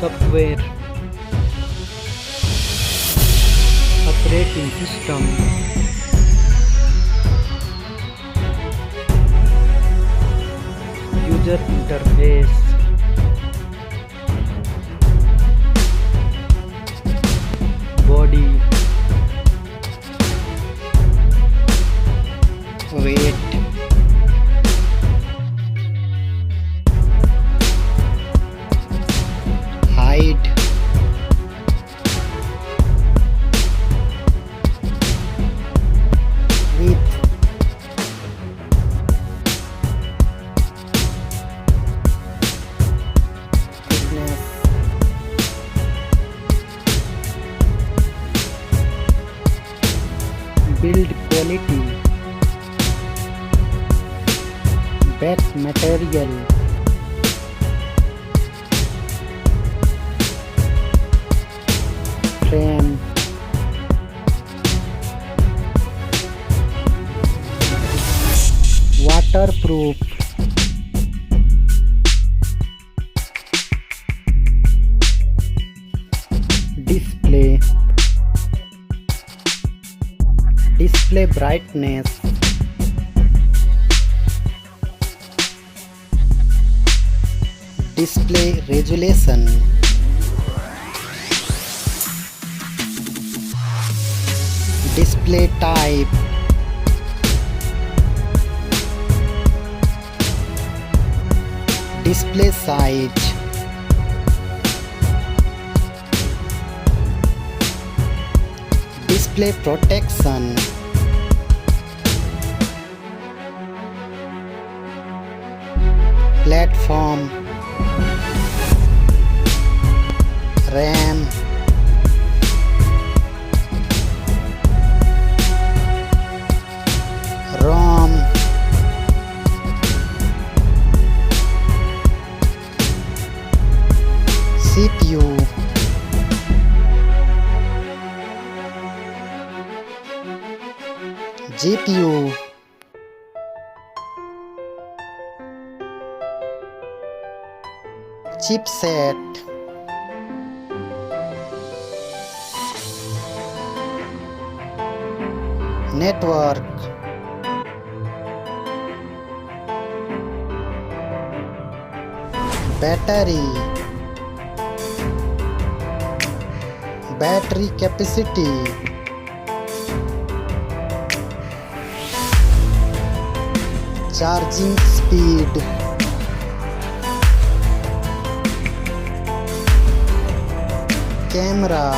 software, operating system, user interface, body, weight, height, width, thickness, build quality, back material, frame, waterproof, display, display brightness, display resolution, display type, display size, display protection, platform, RAM, ROM, CPU, GPU, chipset, network, battery, battery capacity, charging speed, camera,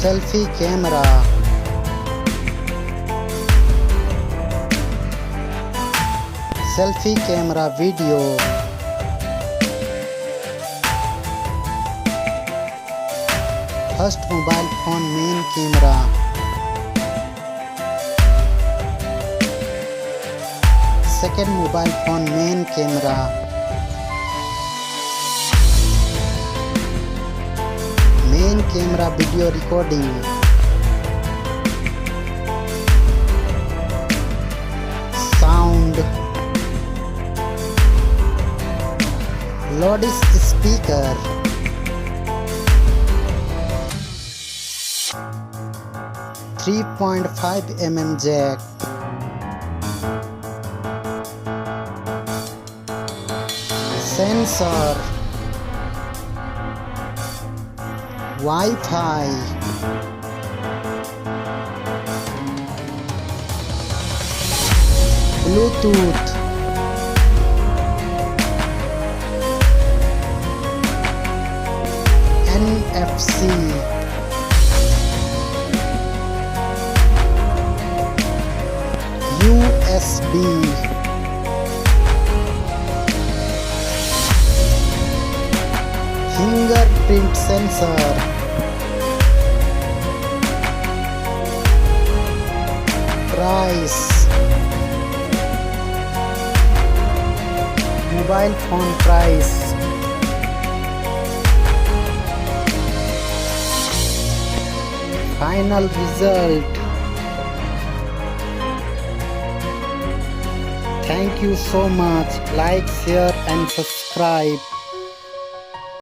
selfie camera, selfie camera video, first mobile phone main camera, second mobile phone main camera, main camera video recording, sound, loudspeaker, .5 mm jack, sensor, Wi-Fi, Bluetooth, NFC, USB, fingerprint sensor, price, mobile phone price, final result. Thank you so much. Like, share and subscribe.